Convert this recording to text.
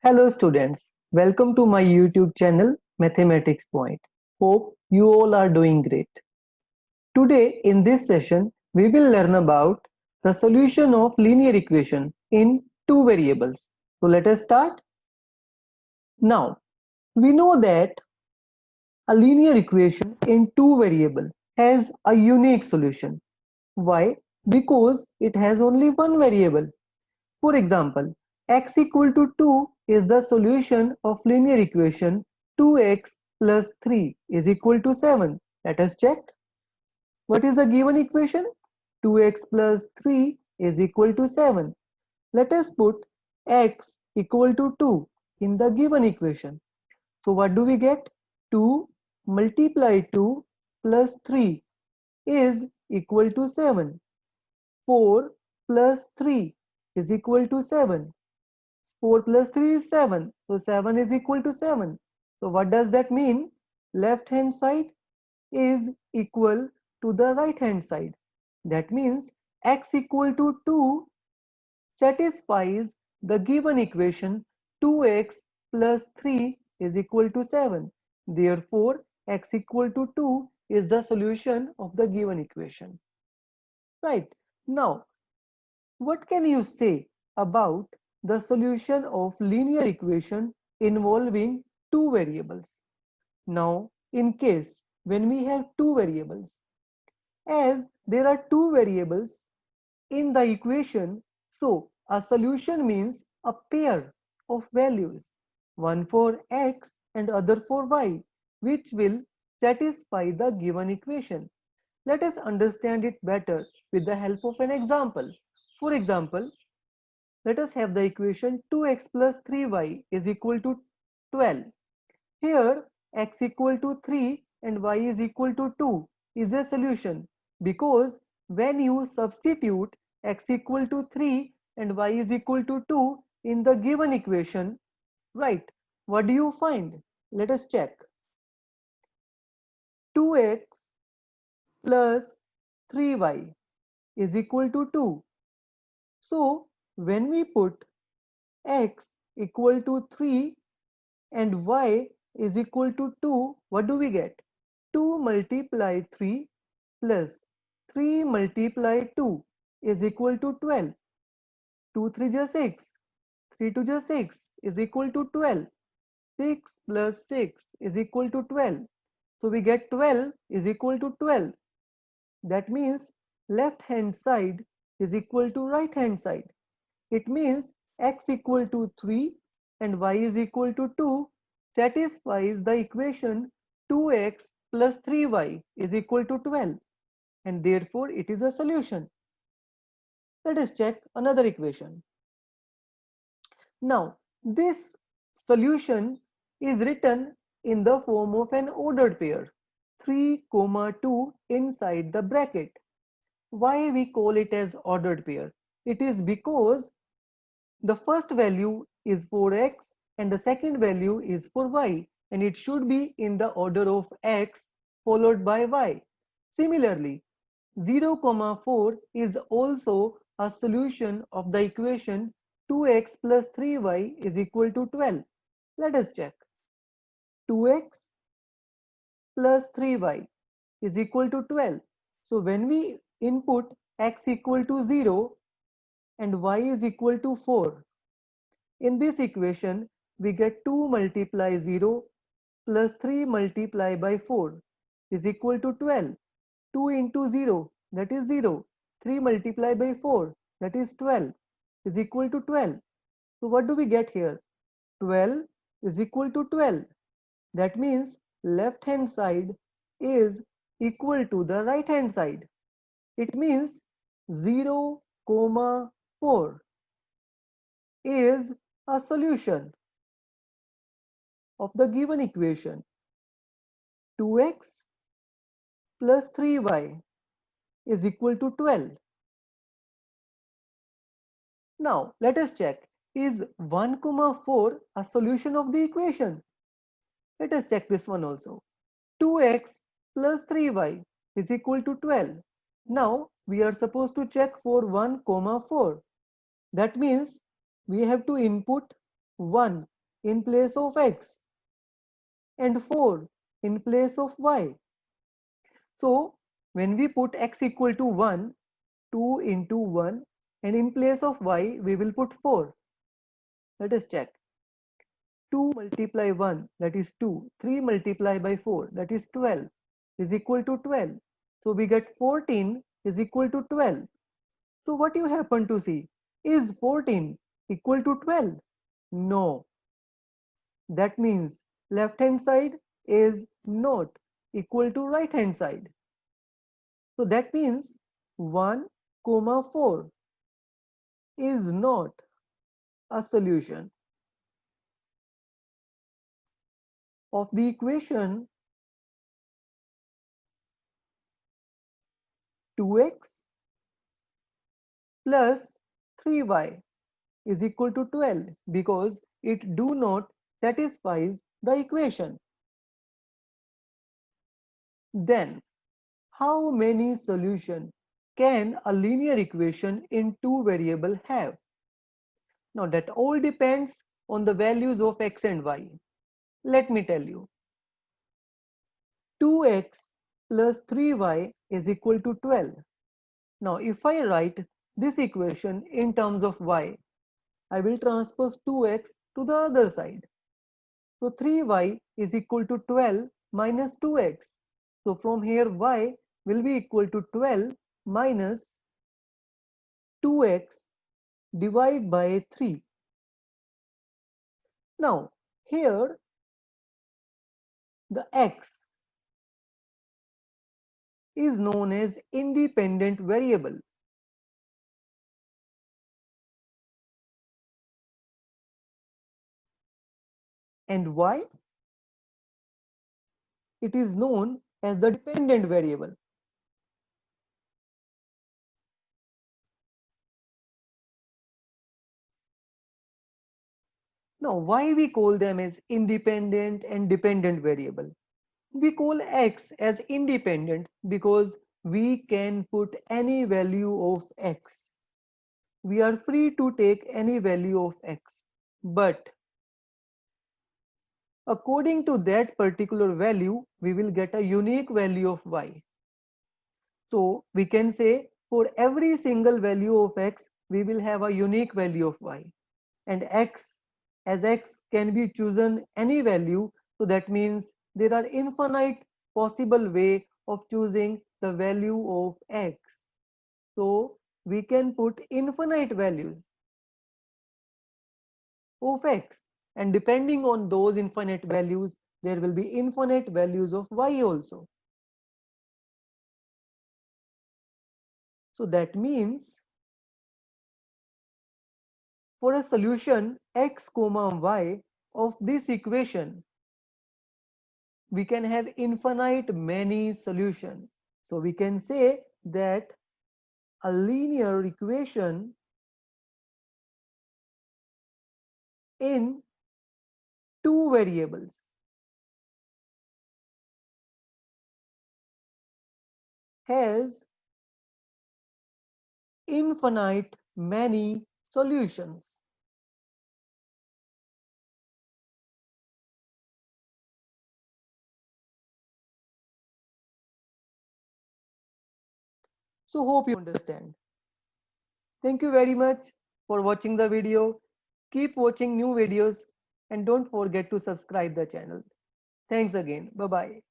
Hello students, welcome to my YouTube channel Mathematics Point. Hope you all are doing great. Today in this session we will learn about the solution of linear equation in two variables. So let us start. Now we know that a linear equation in two variable has a unique solution. Why? Because it has only one variable. For example, x equal to 2 is the solution of linear equation 2x plus 3 is equal to 7. Let us check. What is the given equation? 2x plus 3 is equal to 7. Let us put x equal to 2 in the given equation. So what do we get? 2 multiply 2 plus 3 is equal to 7. 4 plus 3 is equal to 7. 4 plus 3 is 7. So 7 is equal to 7. So what does that mean? Left hand side is equal to the right hand side. That means x equal to 2 satisfies the given equation 2x plus 3 is equal to 7. Therefore, x equal to 2 is the solution of the given equation. Right. Now, what can you say about the solution of linear equation involving two variables? Now, in case when we have two variables, as there are two variables in the equation, so a solution means a pair of values, one for x and other for y, which will satisfy the given equation. Let us understand it better with the help of an example. For example, let us have the equation 2x plus 3y is equal to 12. Here x equal to 3 and y is equal to 2 is a solution because when you substitute x equal to 3 and y is equal to 2 in the given equation, right, what do you find? Let us check. 2x plus 3y is equal to 2. So when we put x equal to 3 and y is equal to 2, what do we get? 2 multiply 3 plus 3 multiply 2 is equal to 12. 2 3 is 6. 3 2 is 6 is equal to 12. 6 plus 6 is equal to 12. So we get 12 is equal to 12. That means left hand side is equal to right hand side. It means x equal to 3 and y is equal to 2 satisfies the equation 2x plus 3y is equal to 12, and therefore it is a solution. Let us check another equation. Now, this solution is written in the form of an ordered pair 3, 2 inside the bracket. Why we call it as ordered pair? It is because the first value is for x and the second value is for y, and it should be in the order of x followed by y. Similarly, 0, 4 is also a solution of the equation 2x plus 3y is equal to 12. Let us check. 2x plus 3y is equal to 12. So when we input x equal to 0 and y is equal to 4, in this equation, we get 2 multiply 0 plus 3 multiply by 4 is equal to 12. 2 into 0, that is 0. 3 multiply by 4, that is 12, is equal to 12. So what do we get here? 12 is equal to 12. That means left hand side is equal to the right hand side. It means 0, 4 is a solution of the given equation 2x plus 3y is equal to 12. Now let us check, is 1, 4 a solution of the equation? Let us check this one also. 2x plus 3y is equal to 12. Now we are supposed to check for 1, 4. That means we have to input 1 in place of x and 4 in place of y. So when we put x equal to 1, 2 into 1, and in place of y we will put 4. Let us check. 2 multiply 1, that is 2. 3 multiply by 4, that is 12, is equal to 12. So we get 14 is equal to 12. So what you happen to see? Is 14 equal to 12? No. That means left hand side is not equal to right hand side. So that means 1 comma 4 is not a solution of the equation 2x plus 3y is equal to 12 because it do not satisfies the equation. Then how many solutions can a linear equation in two variable have? Now that all depends on the values of x and y. Let me tell you. 2x plus 3y is equal to 12. Now if I write this equation in terms of y, I will transpose 2x to the other side. So 3y is equal to 12 minus 2x. So from here y will be equal to 12 minus 2x divided by 3. Now here the x is known as independent variable. And y? It is known as the dependent variable. Now why we call them as independent and dependent variable? We call x as independent because we can put any value of x. We are free to take any value of x. But according to that particular value, we will get a unique value of y. So we can say for every single value of x, we will have a unique value of y. And x, as x can be chosen any value, so that means there are infinite possible way of choosing the value of x. So we can put infinite values of x, and depending on those infinite values, there will be infinite values of y also. So that means for a solution x comma y of this equation, we can have infinite many solutions. So we can say that a linear equation in two variables has infinite many solutions. So hope you understand. Thank you very much for watching the video. Keep watching new videos and don't forget to subscribe the channel. Thanks again. Bye bye.